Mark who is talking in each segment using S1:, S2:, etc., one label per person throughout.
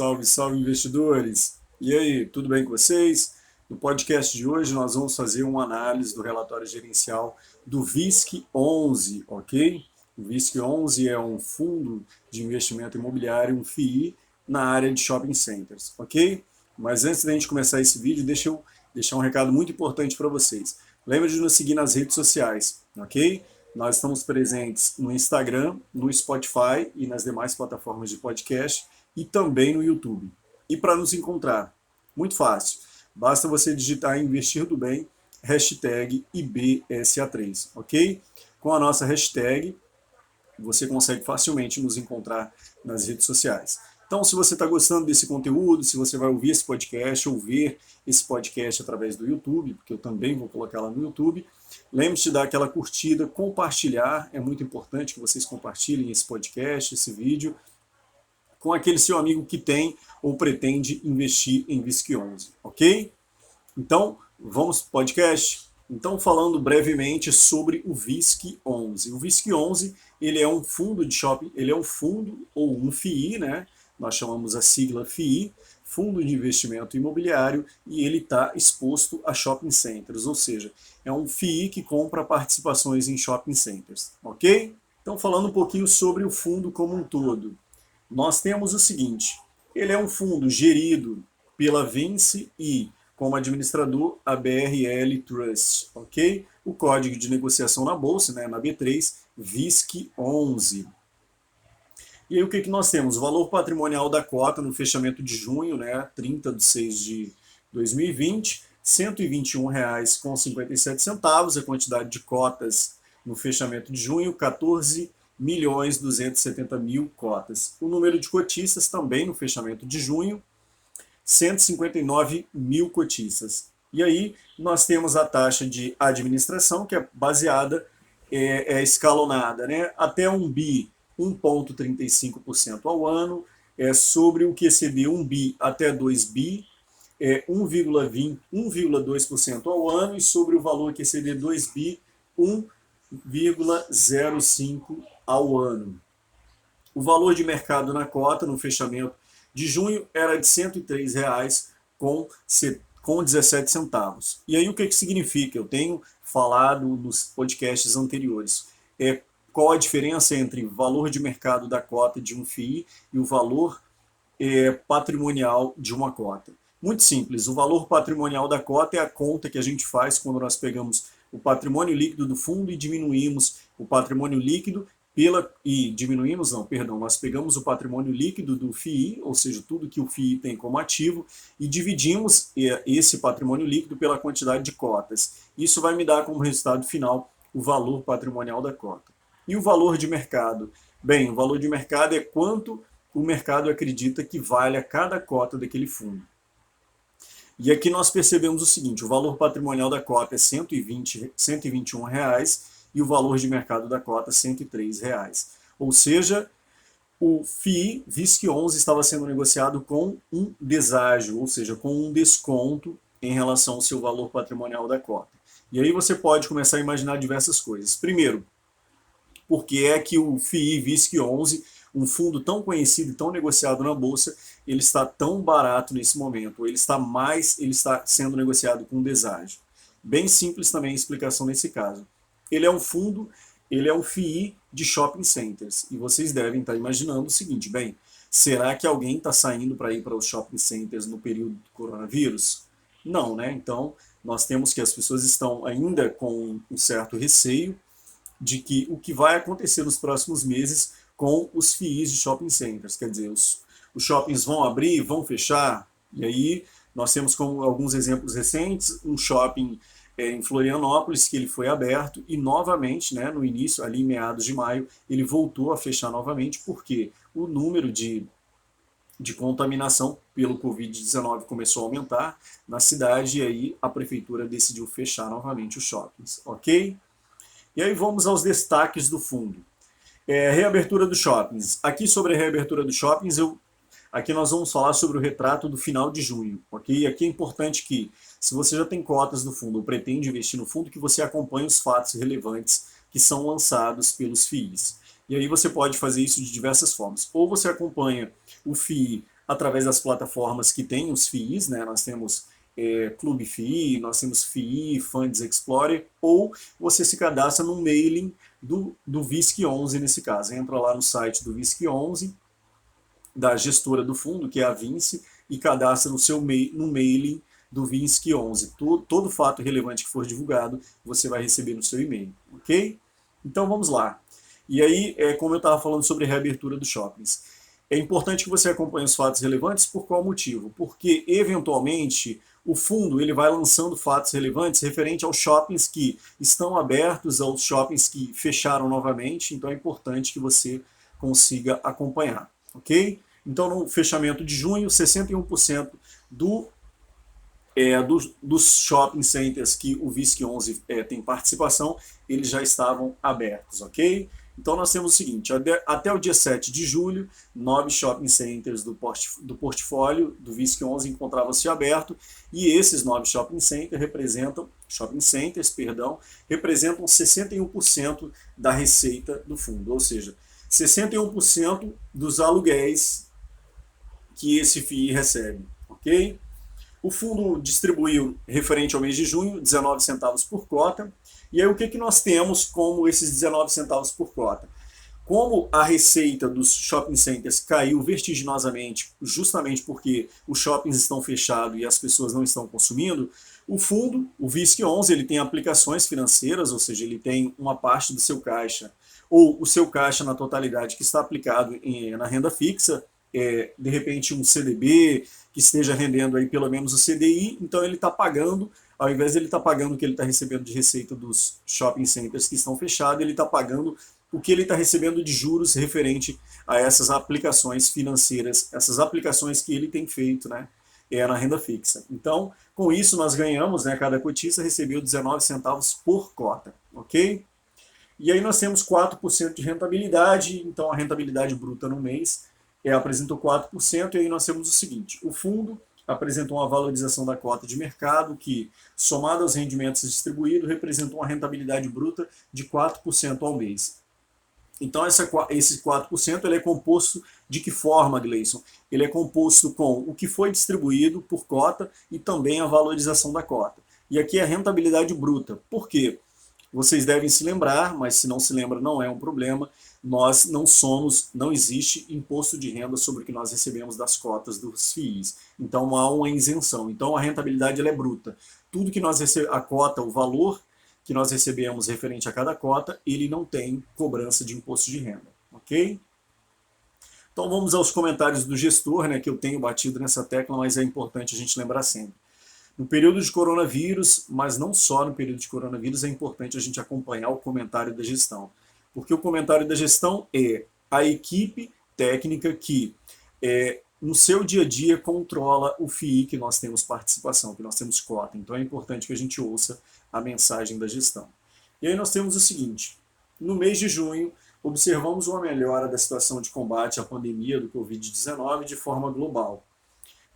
S1: Salve, salve investidores! E aí, tudo bem com vocês? No podcast de hoje nós vamos fazer uma análise do relatório gerencial do VISC 11, ok? O VISC 11 é um fundo de investimento imobiliário, um FII, na área de shopping centers, ok? Mas antes da gente começar esse vídeo, deixa eu deixar um recado muito importante para vocês. Lembre de nos seguir nas redes sociais, ok? Nós estamos presentes no Instagram, no Spotify e nas demais plataformas de podcast e também no YouTube. E para nos encontrar, muito fácil. Basta você digitar Investir do Bem, hashtag IBSA3, ok? Com a nossa hashtag, você consegue facilmente nos encontrar nas redes sociais. Então, se você está gostando desse conteúdo, se você vai ouvir esse podcast ou ver esse podcast através do YouTube, porque eu também vou colocar lá no YouTube, lembre-se de dar aquela curtida, compartilhar, é muito importante que vocês compartilhem esse podcast, esse vídeo, com aquele seu amigo que tem ou pretende investir em VISC 11, ok? Então, vamos para o podcast? Então, falando brevemente sobre o VISC 11. O VISC 11, ele é um fundo de shopping, ele é um fundo ou um FII, né? Nós chamamos a sigla FII, Fundo de Investimento Imobiliário, e ele está exposto a shopping centers, ou seja, é um FII que compra participações em shopping centers, ok? Então, falando um pouquinho sobre o fundo como um todo, nós temos o seguinte, ele é um fundo gerido pela Vinci e como administrador a BRL Trust, ok? O código de negociação na bolsa, né, na B3, VISC 11. E aí o que nós temos? O valor patrimonial da cota no fechamento de junho, né, 30/6/2020, R$ 121,57, a quantidade de cotas no fechamento de junho, 14.270.000 cotas. O número de cotistas também no fechamento de junho, 159.000 cotistas. E aí nós temos a taxa de administração, que é baseada, é escalonada, né? Até 1 bi, 1,35% ao ano, sobre o que exceder 1 bi até 2 bi, 1,2% ao ano, e sobre o valor que exceder 2 bi, 1,05% ao ano. O valor de mercado na cota no fechamento de junho era de R$ 103,17. E aí o que significa? Eu tenho falado nos podcasts anteriores. Qual a diferença entre o valor de mercado da cota de um FII e o valor patrimonial de uma cota? Muito simples, o valor patrimonial da cota é a conta que a gente faz quando nós pegamos o patrimônio líquido do fundo e diminuímos o patrimônio líquido nós pegamos o patrimônio líquido do FII, ou seja, tudo que o FII tem como ativo, e dividimos esse patrimônio líquido pela quantidade de cotas. Isso vai me dar como resultado final o valor patrimonial da cota. E o valor de mercado? Bem, o valor de mercado é quanto o mercado acredita que vale a cada cota daquele fundo. E aqui nós percebemos o seguinte, o valor patrimonial da cota é R$ 121 e o valor de mercado da cota R$ 103. Ou seja, o FII VISC 11 estava sendo negociado com um deságio, ou seja, com um desconto em relação ao seu valor patrimonial da cota. E aí você pode começar a imaginar diversas coisas. Primeiro, por que é que o FII VISC 11, um fundo tão conhecido e tão negociado na bolsa, ele está tão barato nesse momento? Ele está sendo negociado com um deságio. Bem simples também a explicação nesse caso. Ele é um fundo, ele é um FII de shopping centers. E vocês devem estar imaginando o seguinte, bem, será que alguém está saindo para ir para os shopping centers no período do coronavírus? Não, né? Então, nós temos que as pessoas estão ainda com um certo receio de que o que vai acontecer nos próximos meses com os FIIs de shopping centers. Quer dizer, os shoppings vão abrir, vão fechar, e aí nós temos como alguns exemplos recentes, um shopping em Florianópolis, que ele foi aberto e novamente, né, no início, ali em meados de maio, ele voltou a fechar novamente, porque o número de contaminação pelo Covid-19 começou a aumentar na cidade e aí a prefeitura decidiu fechar novamente os shoppings, ok? E aí vamos aos destaques do fundo. Reabertura dos shoppings. Aqui sobre a reabertura dos shoppings, aqui nós vamos falar sobre o retrato do final de junho, ok? E aqui é importante que, se você já tem cotas do fundo ou pretende investir no fundo, que você acompanhe os fatos relevantes que são lançados pelos FIIs. E aí você pode fazer isso de diversas formas. Ou você acompanha o FII através das plataformas que têm os FIIs, né? Nós temos Clube FII, nós temos FII, Funds Explorer, ou você se cadastra no mailing do VISC11 nesse caso. Entra lá no site do VISC11, da gestora do fundo, que é a Vinci, e cadastra no mailing do VISC11. Todo fato relevante que for divulgado, você vai receber no seu e-mail, ok? Então vamos lá. E aí, como eu estava falando sobre a reabertura dos shoppings, é importante que você acompanhe os fatos relevantes. Por qual motivo? Porque, eventualmente, o fundo ele vai lançando fatos relevantes referente aos shoppings que estão abertos, aos shoppings que fecharam novamente. Então é importante que você consiga acompanhar, ok? Então, no fechamento de junho, 61% dos shopping centers que o VISC11 tem participação, eles já estavam abertos, ok? Então nós temos o seguinte, até o dia 7 de julho, 9 shopping centers do portfólio do VISC11 encontravam-se abertos, e esses 9 shopping centers representam 61% da receita do fundo, ou seja, 61% dos aluguéis que esse FII recebe, ok? O fundo distribuiu, referente ao mês de junho, 19 centavos por cota. E aí o que nós temos como esses 19 centavos por cota? Como a receita dos shopping centers caiu vertiginosamente, justamente porque os shoppings estão fechados e as pessoas não estão consumindo, o fundo, o VISC11, ele tem aplicações financeiras, ou seja, ele tem uma parte do seu caixa, ou o seu caixa na totalidade que está aplicado na renda fixa, de repente um CDB que esteja rendendo aí pelo menos o CDI, então ele está pagando, ao invés de ele estar pagando o que ele está recebendo de receita dos shopping centers que estão fechados, ele está pagando o que ele está recebendo de juros referente a essas aplicações financeiras, essas aplicações que ele tem feito, né, na renda fixa. Então, com isso nós ganhamos, né, cada cotista recebeu 19 centavos por cota, ok? E aí nós temos 4% de rentabilidade, então a rentabilidade bruta no mês apresentou 4%, e aí nós temos o seguinte, o fundo apresentou uma valorização da cota de mercado que, somado aos rendimentos distribuídos, representou uma rentabilidade bruta de 4% ao mês. Então esse 4% ele é composto de que forma, Gleison? Ele é composto com o que foi distribuído por cota e também a valorização da cota. E aqui é a rentabilidade bruta. Por quê? Vocês devem se lembrar, mas se não se lembra não é um problema, nós não existe imposto de renda sobre o que nós recebemos das cotas dos FIIs. Então há uma isenção. Então a rentabilidade ela é bruta. Tudo que nós recebemos, a cota, o valor que nós recebemos referente a cada cota, ele não tem cobrança de imposto de renda, ok? Então vamos aos comentários do gestor, né, que eu tenho batido nessa tecla, mas é importante a gente lembrar sempre. No período de coronavírus, mas não só no período de coronavírus, é importante a gente acompanhar o comentário da gestão. Porque o comentário da gestão é a equipe técnica que, no seu dia a dia, controla o FII que nós temos participação, que nós temos cota. Então é importante que a gente ouça a mensagem da gestão. E aí nós temos o seguinte, no mês de junho, observamos uma melhora da situação de combate à pandemia do Covid-19 de forma global,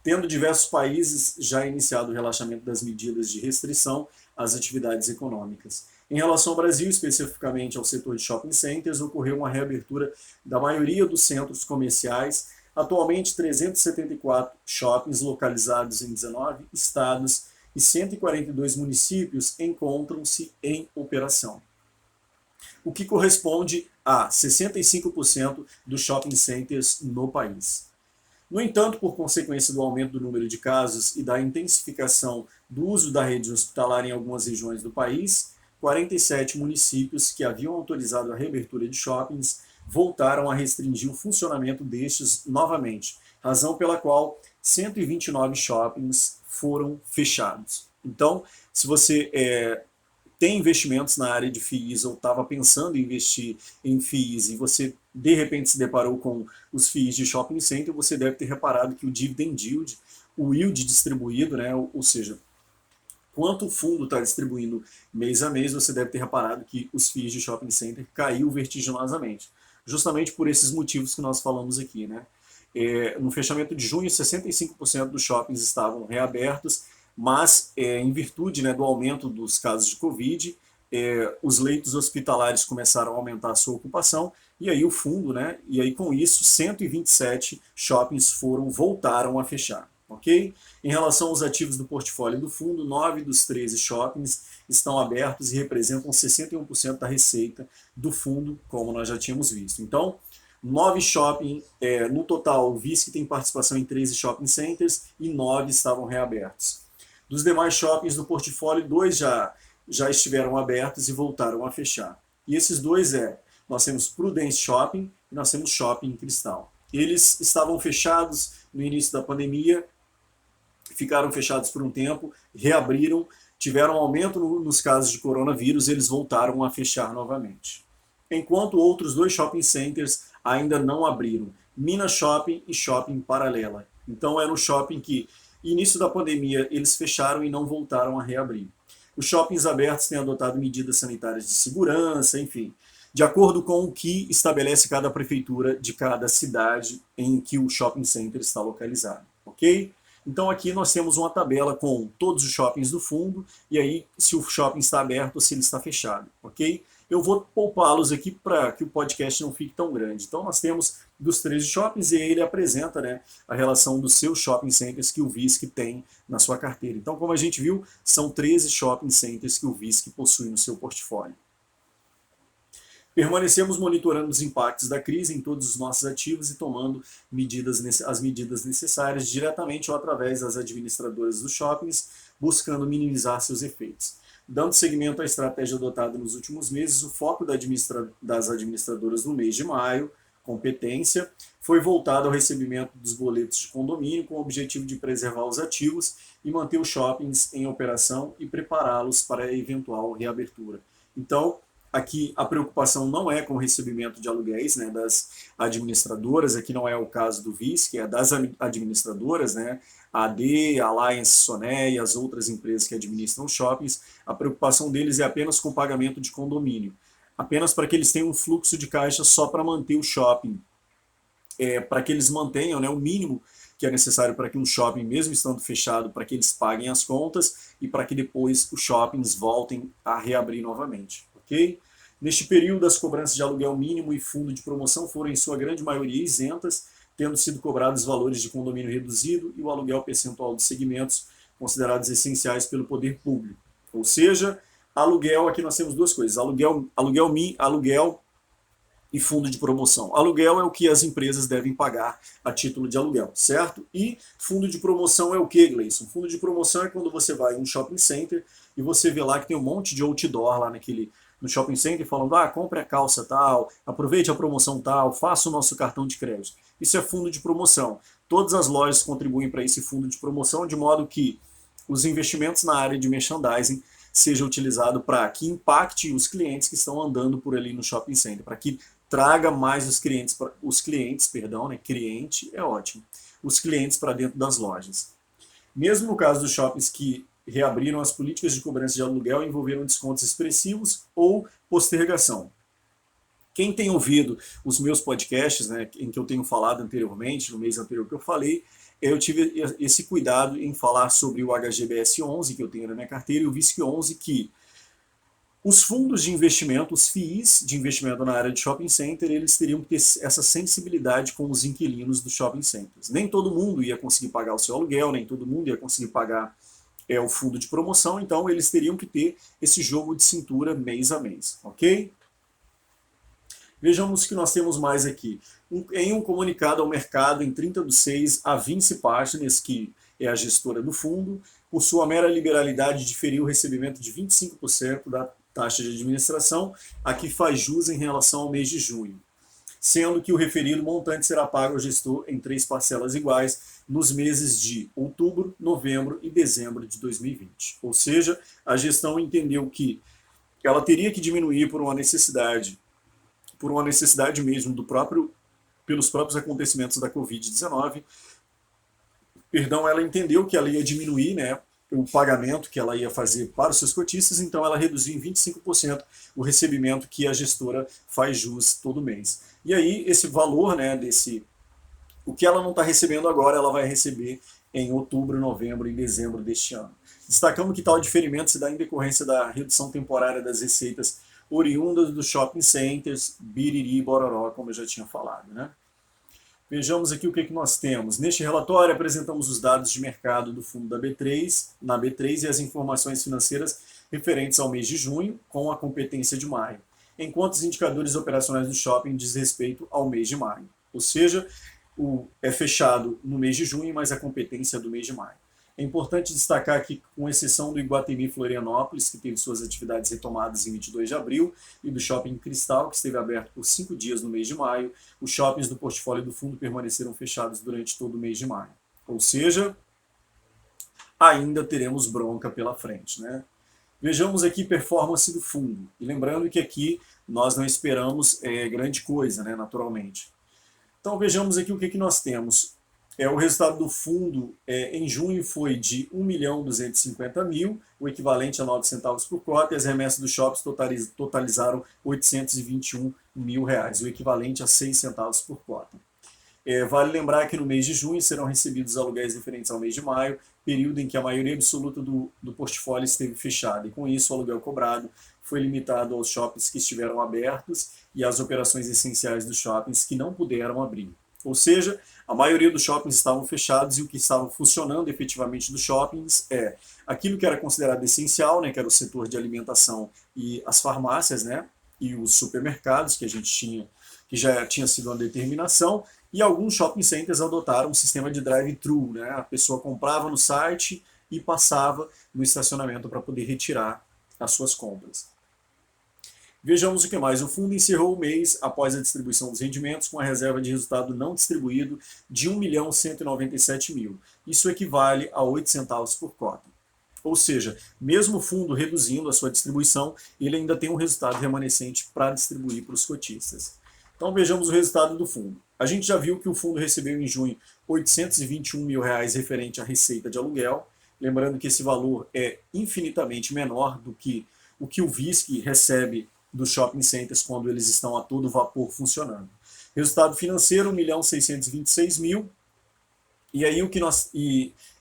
S1: tendo diversos países já iniciado o relaxamento das medidas de restrição às atividades econômicas. Em relação ao Brasil, especificamente ao setor de shopping centers, ocorreu uma reabertura da maioria dos centros comerciais. Atualmente, 374 shoppings localizados em 19 estados e 142 municípios encontram-se em operação, o que corresponde a 65% dos shopping centers no país. No entanto, por consequência do aumento do número de casos e da intensificação do uso da rede hospitalar em algumas regiões do país, 47 municípios que haviam autorizado a reabertura de shoppings voltaram a restringir o funcionamento destes novamente, razão pela qual 129 shoppings foram fechados. Então, se você tem investimentos na área de FIIs ou estava pensando em investir em FIIs e você de repente se deparou com os FIIs de shopping center, você deve ter reparado que o dividend yield, o yield distribuído, né, ou seja, quanto o fundo está distribuindo mês a mês, você deve ter reparado que os FIIs de shopping center caiu vertiginosamente, justamente por esses motivos que nós falamos aqui, né? No fechamento de junho, 65% dos shoppings estavam reabertos, mas em virtude, né, do aumento dos casos de Covid, os leitos hospitalares começaram a aumentar a sua ocupação e aí o fundo, né, e aí com isso 127 shoppings voltaram a fechar. Ok? Em relação aos ativos do portfólio do fundo, 9 dos 13 shoppings estão abertos e representam 61% da receita do fundo, como nós já tínhamos visto. Então, 9 shopping, no total, o VISC tem participação em 13 shopping centers e 9 estavam reabertos. Dos demais shoppings do portfólio, 2 já estiveram abertos e voltaram a fechar. E esses dois nós temos Prudence Shopping e nós temos Shopping Cristal. Eles estavam fechados no início da pandemia, ficaram fechados por um tempo, reabriram, tiveram um aumento nos casos de coronavírus, eles voltaram a fechar novamente. Enquanto outros 2 shopping centers ainda não abriram, Minas Shopping e Shopping Paralela. Então era um shopping que, início da pandemia, eles fecharam e não voltaram a reabrir. Os shoppings abertos têm adotado medidas sanitárias de segurança, enfim, de acordo com o que estabelece cada prefeitura de cada cidade em que o shopping center está localizado, ok? Então aqui nós temos uma tabela com todos os shoppings do fundo, e aí se o shopping está aberto ou se ele está fechado, ok? Eu vou poupá-los aqui para que o podcast não fique tão grande. Então nós temos dos 13 shoppings e ele apresenta, né, a relação dos seus shopping centers que o VISC tem na sua carteira. Então, como a gente viu, são 13 shopping centers que o VISC possui no seu portfólio. Permanecemos monitorando os impactos da crise em todos os nossos ativos e tomando as medidas necessárias diretamente ou através das administradoras dos shoppings, buscando minimizar seus efeitos. Dando seguimento à estratégia adotada nos últimos meses, o foco das administradoras no mês de maio, competência, foi voltado ao recebimento dos boletos de condomínio com o objetivo de preservar os ativos e manter os shoppings em operação e prepará-los para a eventual reabertura. Então, aqui a preocupação não é com o recebimento de aluguéis, né, das administradoras, aqui não é o caso do VISC, é das administradoras, né, a AD, a Alliance, Soné e as outras empresas que administram shoppings. A preocupação deles é apenas com o pagamento de condomínio, apenas para que eles tenham um fluxo de caixa só para manter o shopping, para que eles mantenham, né, o mínimo que é necessário para que um shopping, mesmo estando fechado, para que eles paguem as contas e para que depois os shoppings voltem a reabrir novamente. Okay? Neste período, as cobranças de aluguel mínimo e fundo de promoção foram, em sua grande maioria, isentas, tendo sido cobrados valores de condomínio reduzido e o aluguel percentual de segmentos considerados essenciais pelo poder público. Ou seja, aluguel, aqui nós temos duas coisas, aluguel e fundo de promoção. Aluguel é o que as empresas devem pagar a título de aluguel, certo? E fundo de promoção é o que, Gleison? Fundo de promoção é quando você vai em um shopping center e você vê lá que tem um monte de outdoor lá no shopping center falando, compre a calça tal, aproveite a promoção tal, faça o nosso cartão de crédito. Isso é fundo de promoção. Todas as lojas contribuem para esse fundo de promoção, de modo que os investimentos na área de merchandising seja utilizado para que impacte os clientes que estão andando por ali no shopping center, para que traga mais os clientes, cliente é ótimo, os clientes para dentro das lojas. Mesmo no caso dos shoppings que reabriram, as políticas de cobrança de aluguel envolveram descontos expressivos ou postergação. Quem tem ouvido os meus podcasts, né, em que eu tenho falado anteriormente, no mês anterior que eu falei, eu tive esse cuidado em falar sobre o HGBS 11, que eu tenho na minha carteira, e o VISC 11, que os fundos de investimento, os FIIs de investimento na área de shopping center, eles teriam que ter essa sensibilidade com os inquilinos dos shopping centers. Nem todo mundo ia conseguir pagar o seu aluguel, nem todo mundo ia conseguir pagar o fundo de promoção, então eles teriam que ter esse jogo de cintura mês a mês, ok? Vejamos o que nós temos mais aqui. Em um comunicado ao mercado, em 30/6, a Vinci Partners, que é a gestora do fundo, por sua mera liberalidade, diferiu o recebimento de 25% da taxa de administração, a que faz jus em relação ao mês de junho, sendo que o referido montante será pago ao gestor em 3 parcelas iguais nos meses de outubro, novembro e dezembro de 2020. Ou seja, a gestão entendeu que ela teria que diminuir por uma necessidade mesmo pelos próprios acontecimentos da Covid-19. Ela entendeu que ela ia diminuir, né, o pagamento que ela ia fazer para os seus cotistas, então ela reduziu em 25% o recebimento que a gestora faz jus todo mês. E aí esse valor, né, o que ela não está recebendo agora, ela vai receber em outubro, novembro e dezembro deste ano. Destacamos que tal diferimento se dá em decorrência da redução temporária das receitas oriundas dos shopping centers, Biriri e Bororó, como eu já tinha falado, né? Vejamos aqui o que nós temos. Neste relatório, apresentamos os dados de mercado do fundo da B3, na B3 e as informações financeiras referentes ao mês de junho, com a competência de maio, enquanto os indicadores operacionais do shopping diz respeito ao mês de maio. Ou seja, é fechado no mês de junho, mas a competência é do mês de maio. É importante destacar que, com exceção do Iguatemi Florianópolis, que teve suas atividades retomadas em 22 de abril, e do Shopping Cristal, que esteve aberto por 5 dias no mês de maio, os shoppings do portfólio do fundo permaneceram fechados durante todo o mês de maio. Ou seja, ainda teremos bronca pela frente, né? Vejamos aqui performance do fundo. E lembrando que aqui nós não esperamos grande coisa, né, naturalmente. Então vejamos aqui o que nós temos. O resultado do fundo em junho foi de 1.250.000, o equivalente a 9 centavos por cota, e as remessas dos shoppings totalizaram 821 mil reais, o equivalente a 6 centavos por cota. Vale lembrar que no mês de junho serão recebidos aluguéis referentes ao mês de maio, período em que a maioria absoluta do portfólio esteve fechada, e com isso o aluguel cobrado foi limitado aos shoppings que estiveram abertos e às operações essenciais dos shoppings que não puderam abrir. Ou seja, a maioria dos shoppings estavam fechados e o que estava funcionando efetivamente dos shoppings é aquilo que era considerado essencial, né, que era o setor de alimentação e as farmácias, né, e os supermercados que a gente tinha, que já tinha sido uma determinação, e alguns shopping centers adotaram um sistema de drive-thru, né, a pessoa comprava no site e passava no estacionamento para poder retirar as suas compras. Vejamos o que mais. O fundo encerrou o mês após a distribuição dos rendimentos com a reserva de resultado não distribuído de 1.197.000. Isso equivale a 8 centavos por cota. Ou seja, mesmo o fundo reduzindo a sua distribuição, ele ainda tem um resultado remanescente para distribuir para os cotistas. Então vejamos o resultado do fundo. A gente já viu que o fundo recebeu em junho 821 mil reais referente à receita de aluguel. Lembrando que esse valor é infinitamente menor do que o VISC recebe dos shopping centers quando eles estão a todo vapor funcionando. Resultado financeiro, 1.626.000. E aí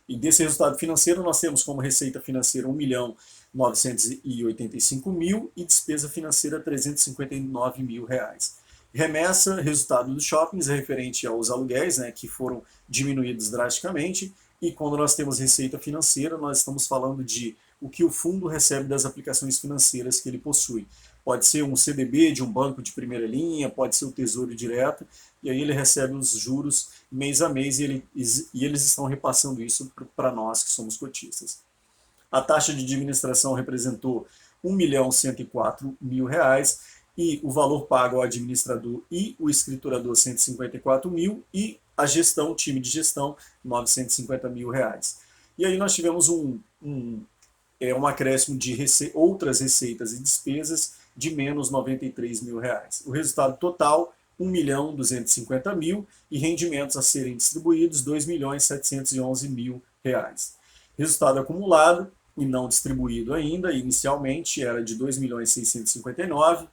S1: e desse resultado financeiro nós temos como receita financeira 1.985.000 e despesa financeira 359 mil reais. Remessa, resultado dos shoppings, é referente aos aluguéis, né, que foram diminuídos drasticamente. E quando nós temos receita financeira, nós estamos falando de o que o fundo recebe das aplicações financeiras que ele possui. Pode ser um CDB de um banco de primeira linha, pode ser o Tesouro Direto, e aí ele recebe os juros mês a mês e eles estão repassando isso para nós que somos cotistas. A taxa de administração representou 1.104.000 reais e o valor pago ao administrador e o escriturador 154 mil e a gestão, o time de gestão, 950 mil reais. E aí nós tivemos um acréscimo de outras receitas e despesas de menos 93 mil reais. O resultado total, 1.250.000 e rendimentos a serem distribuídos, 2.711.000 reais. Resultado acumulado e não distribuído ainda, inicialmente era de 2.659.000,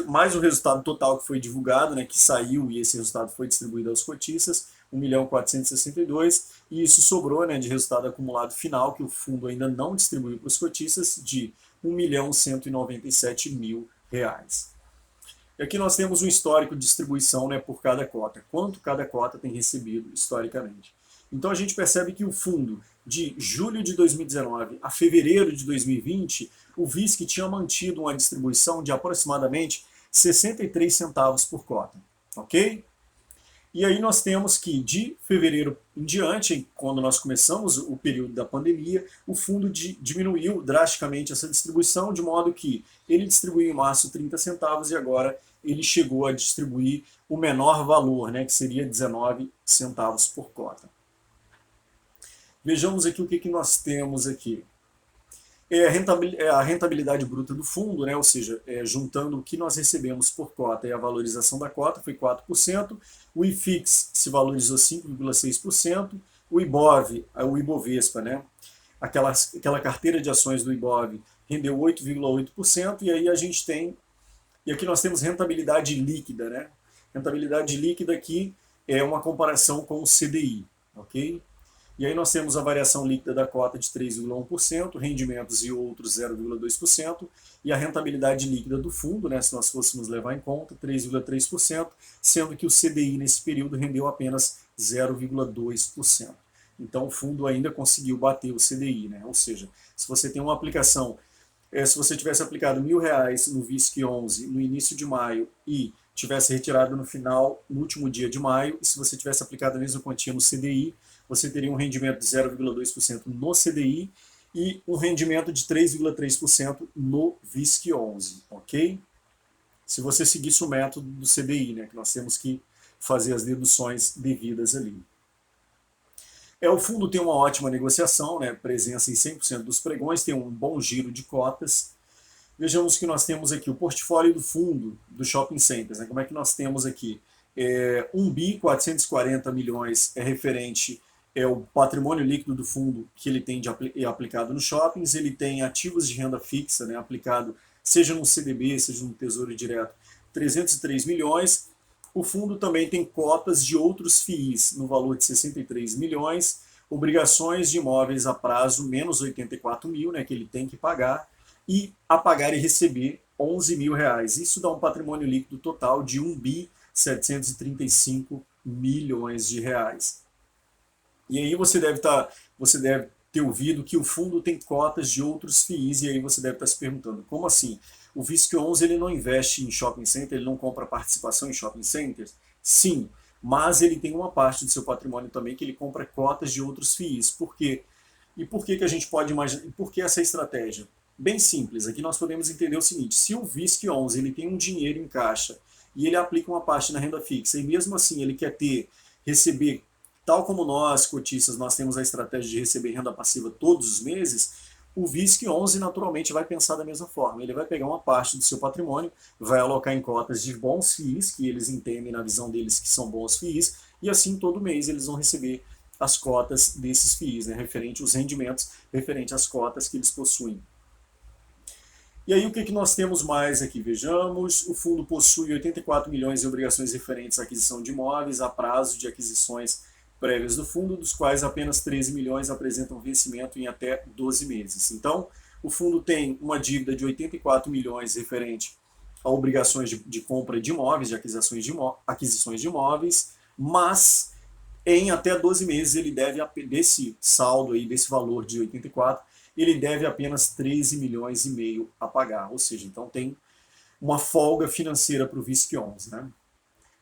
S1: mais o resultado total que foi divulgado, né, que saiu e esse resultado foi distribuído aos cotistas, 1.462.000, e isso sobrou, né, de resultado acumulado final, que o fundo ainda não distribuiu para os cotistas, de 1.197.000 reais. E aqui nós temos um histórico de distribuição, né, por cada cota, quanto cada cota tem recebido historicamente. Então a gente percebe que o fundo, de julho de 2019 a fevereiro de 2020, o VISC tinha mantido uma distribuição de aproximadamente 63 centavos por cota, ok? E aí nós temos que de fevereiro em diante, quando nós começamos o período da pandemia, o fundo diminuiu drasticamente essa distribuição, de modo que ele distribuiu em março 30 centavos e agora ele chegou a distribuir o menor valor, né, que seria 19 centavos por cota. Vejamos aqui o que nós temos aqui. A rentabilidade bruta do fundo, né, ou seja, juntando o que nós recebemos por cota e a valorização da cota, foi 4%, o IFIX se valorizou 5,6%, o Ibovespa, né, aquela carteira de ações do Ibov, rendeu 8,8%, e aí a gente tem, e aqui nós temos rentabilidade líquida, né, rentabilidade líquida aqui é uma comparação com o CDI, ok? E aí nós temos a variação líquida da cota de 3,1%, rendimentos e outros 0,2%, e a rentabilidade líquida do fundo, né, se nós fôssemos levar em conta, 3,3%, sendo que o CDI nesse período rendeu apenas 0,2%. Então o fundo ainda conseguiu bater o CDI, né? Ou seja, se você tem uma aplicação, se você tivesse aplicado R$ 1.000 no VISC11 no início de maio e tivesse retirado no final, no último dia de maio, e se você tivesse aplicado a mesma quantia no CDI, você teria um rendimento de 0,2% no CDI e um rendimento de 3,3% no VISC11, ok? Se você seguisse o método do CDI, né, que nós temos que fazer as deduções devidas ali. O fundo tem uma ótima negociação, né, presença em 100% dos pregões, tem um bom giro de cotas. Vejamos que nós temos aqui o portfólio do fundo do Shopping Centers. Né, como é que nós temos aqui? 1.440 bilhões é referente o patrimônio líquido do fundo que ele tem aplicado nos shoppings. Ele tem ativos de renda fixa, né, aplicado seja no CDB, seja no Tesouro Direto, 303 milhões. O fundo também tem cotas de outros FIIs no valor de 63 milhões, obrigações de imóveis a prazo menos 84 mil, né, que ele tem que pagar, e a pagar e receber 11 mil reais. Isso dá um patrimônio líquido total de 1.735 milhões de reais. E aí você deve ter ouvido que o fundo tem cotas de outros FIIs, e aí você deve estar se perguntando, como assim? O VISC11 ele não investe em shopping center, ele não compra participação em shopping centers? Sim, mas ele tem uma parte do seu patrimônio também que ele compra cotas de outros FIIs. Por quê? E por que a gente pode imaginar? E por que essa estratégia? Bem simples, aqui nós podemos entender o seguinte, se o VISC11 ele tem um dinheiro em caixa e ele aplica uma parte na renda fixa, e mesmo assim ele quer receber, tal como nós, cotistas, nós temos a estratégia de receber renda passiva todos os meses, o VISC11 naturalmente vai pensar da mesma forma. Ele vai pegar uma parte do seu patrimônio, vai alocar em cotas de bons FIIs, que eles entendem na visão deles que são bons FIIs, e assim todo mês eles vão receber as cotas desses FIIs, né, referente aos rendimentos, referente às cotas que eles possuem. E aí o que nós temos mais aqui? Vejamos, o fundo possui 84 milhões de obrigações referentes à aquisição de imóveis a prazo de aquisições prévias do fundo, dos quais apenas 13 milhões apresentam vencimento em até 12 meses. Então, o fundo tem uma dívida de 84 milhões referente a obrigações de compra de imóveis, de aquisições de imóveis, mas em até 12 meses ele deve, desse saldo aí, desse valor de 84, ele deve apenas 13 milhões e meio a pagar, ou seja, então tem uma folga financeira para o VISC11, né?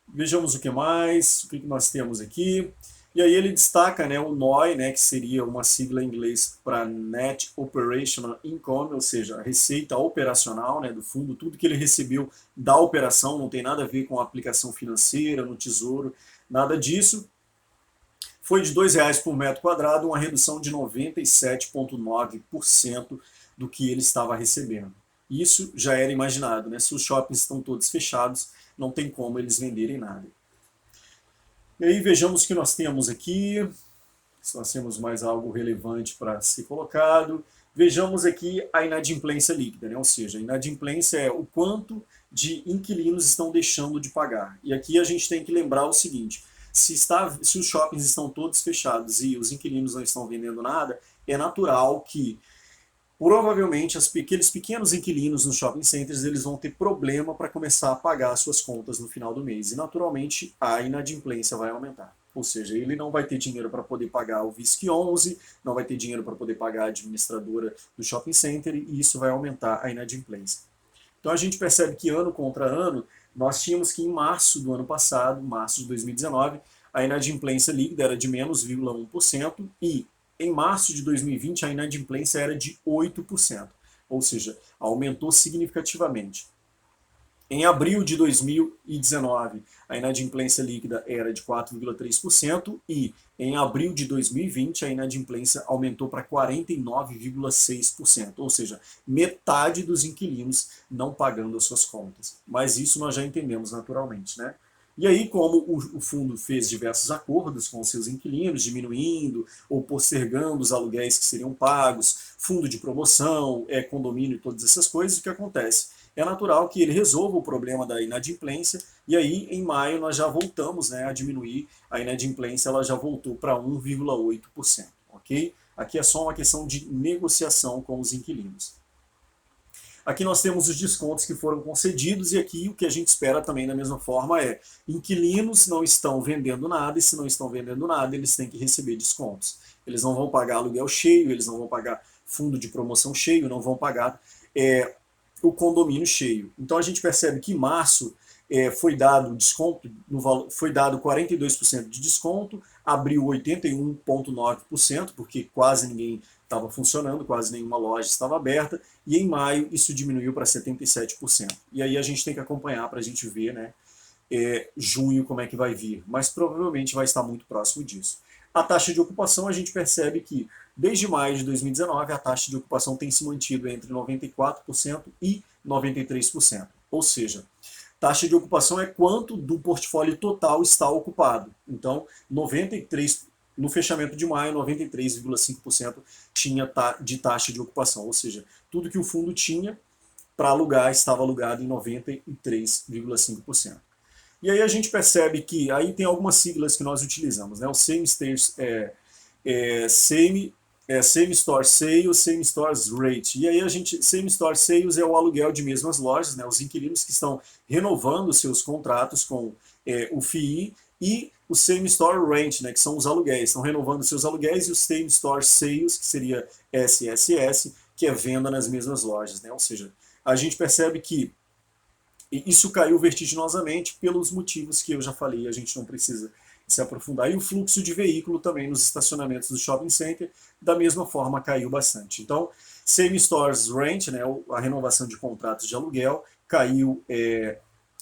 S1: Vejamos o que mais, o que nós temos aqui. E aí ele destaca, né, o NOI, né, que seria uma sigla em inglês para Net Operational Income, ou seja, a receita operacional, né, do fundo, tudo que ele recebeu da operação, não tem nada a ver com a aplicação financeira no Tesouro, nada disso. Foi de R$ 2,00 por metro quadrado, uma redução de 97,9% do que ele estava recebendo. Isso já era imaginado, né? Se os shoppings estão todos fechados, não tem como eles venderem nada. E aí vejamos o que nós temos aqui, se nós temos mais algo relevante para ser colocado. Vejamos aqui a inadimplência líquida, né? Ou seja, a inadimplência é o quanto de inquilinos estão deixando de pagar. E aqui a gente tem que lembrar o seguinte, se os shoppings estão todos fechados e os inquilinos não estão vendendo nada, é natural que provavelmente aqueles pequenos inquilinos nos shopping centers eles vão ter problema para começar a pagar as suas contas no final do mês. E naturalmente a inadimplência vai aumentar. Ou seja, ele não vai ter dinheiro para poder pagar o VISC11, não vai ter dinheiro para poder pagar a administradora do shopping center e isso vai aumentar a inadimplência. Então a gente percebe que ano contra ano, nós tínhamos que em março do ano passado, março de 2019, a inadimplência líquida era de menos 0,1% e em março de 2020 a inadimplência era de 8%, ou seja, aumentou significativamente. Em abril de 2019, a inadimplência líquida era de 4,3% e em abril de 2020 a inadimplência aumentou para 49,6%, ou seja, metade dos inquilinos não pagando as suas contas. Mas isso nós já entendemos naturalmente, né? E aí, como o fundo fez diversos acordos com os seus inquilinos, diminuindo ou postergando os aluguéis que seriam pagos, fundo de promoção, condomínio e todas essas coisas, o que acontece? é natural que ele resolva o problema da inadimplência, e aí em maio nós já voltamos, né, a diminuir, a inadimplência ela já voltou para 1,8%, ok? Aqui é só uma questão de negociação com os inquilinos. Aqui nós temos os descontos que foram concedidos, e aqui o que a gente espera também da mesma forma é: inquilinos não estão vendendo nada, e se não estão vendendo nada, eles têm que receber descontos. Eles não vão pagar aluguel cheio, eles não vão pagar fundo de promoção cheio, não vão pagar o condomínio cheio. Então a gente percebe que em março foi dado desconto, foi dado 42% de desconto, abriu 81,9%, porque quase ninguém estava funcionando, quase nenhuma loja estava aberta, e em maio isso diminuiu para 77%. E aí a gente tem que acompanhar para a gente ver, né, junho como é que vai vir, mas provavelmente vai estar muito próximo disso. A taxa de ocupação, a gente percebe que desde maio de 2019 a taxa de ocupação tem se mantido entre 94% e 93%, ou seja, taxa de ocupação é quanto do portfólio total está ocupado. Então, 93, no fechamento de maio, 93,5% tinha de taxa de ocupação, ou seja, tudo que o fundo tinha para alugar estava alugado em 93,5%. E aí a gente percebe que aí tem algumas siglas que nós utilizamos, né? O Same-Store Sales, Same-Store Rate. E aí Same-Store Sales é o aluguel de mesmas lojas, né? Os inquilinos que estão renovando seus contratos com o FII, e o Same-Store Rent, né? Que são os aluguéis, estão renovando seus aluguéis, e o Same-Store Sales, que seria SSS, que é venda nas mesmas lojas, né? Ou seja, a gente percebe que isso caiu vertiginosamente pelos motivos que eu já falei, a gente não precisa se aprofundar. E o fluxo de veículo também nos estacionamentos do shopping center, da mesma forma, caiu bastante. Então, Same Stores Rent, né, a renovação de contratos de aluguel, caiu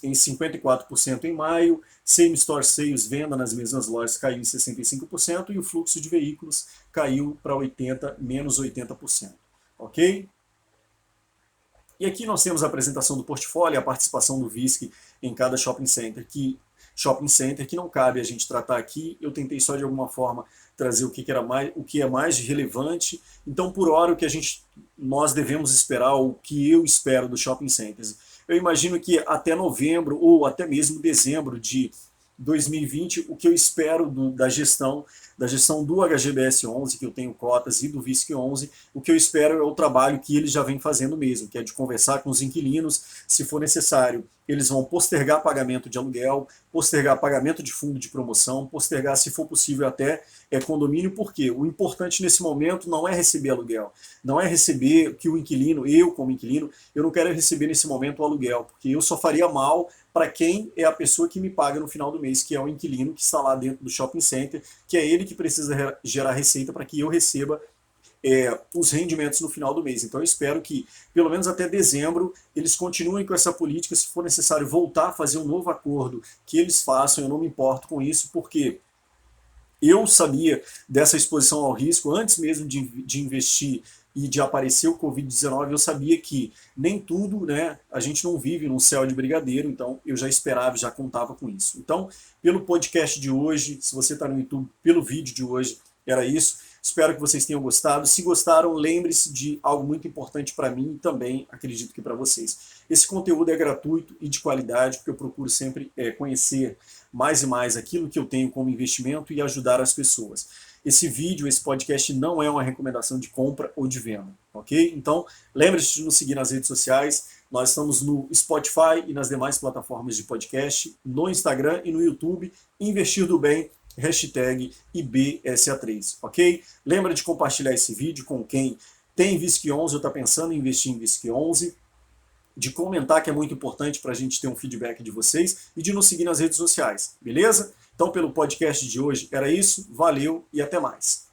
S1: em 54% em maio, Same Store Sales, venda nas mesmas lojas, caiu em 65%, e o fluxo de veículos caiu para menos 80%. Ok? E aqui nós temos a apresentação do portfólio, a participação do VISC em cada shopping center, que não cabe a gente tratar aqui. Eu tentei só de alguma forma trazer o que é mais relevante. Então, por hora, nós devemos esperar, o que eu espero dos shopping centers. Eu imagino que até novembro ou até mesmo dezembro de 2020, o que eu espero da gestão do HGBS 11, que eu tenho cotas, e do VISC 11, o que eu espero é o trabalho que eles já vêm fazendo mesmo, que é de conversar com os inquilinos, se for necessário. Eles vão postergar pagamento de aluguel, postergar pagamento de fundo de promoção, postergar, se for possível, até condomínio, porque o importante nesse momento não é receber aluguel, não é receber que o inquilino, eu como inquilino, eu não quero receber nesse momento o aluguel, porque eu só faria mal para quem é a pessoa que me paga no final do mês, que é o inquilino que está lá dentro do shopping center, que é ele que precisa gerar receita para que eu receba os rendimentos no final do mês. Então eu espero que, pelo menos até dezembro, eles continuem com essa política. Se for necessário voltar a fazer um novo acordo, que eles façam, eu não me importo com isso, porque eu sabia dessa exposição ao risco antes mesmo de investir e de aparecer o Covid-19. Eu sabia que nem tudo, né, a gente não vive num céu de brigadeiro, então eu já esperava, já contava com isso. Então, pelo podcast de hoje, se você está no YouTube, pelo vídeo de hoje, era isso. Espero que vocês tenham gostado. Se gostaram, lembre-se de algo muito importante para mim e também acredito que para vocês. Esse conteúdo é gratuito e de qualidade, porque eu procuro sempre conhecer mais e mais aquilo que eu tenho como investimento e ajudar as pessoas. Esse vídeo, esse podcast não é uma recomendação de compra ou de venda, ok? Então, lembre-se de nos seguir nas redes sociais. Nós estamos no Spotify e nas demais plataformas de podcast, no Instagram e no YouTube. Investir do Bem, hashtag IBSA3, ok? Lembra de compartilhar esse vídeo com quem tem VISC 11 ou está pensando em investir em VISC 11, de comentar, que é muito importante para a gente ter um feedback de vocês, e de nos seguir nas redes sociais, beleza? Então, pelo podcast de hoje era isso, valeu e até mais.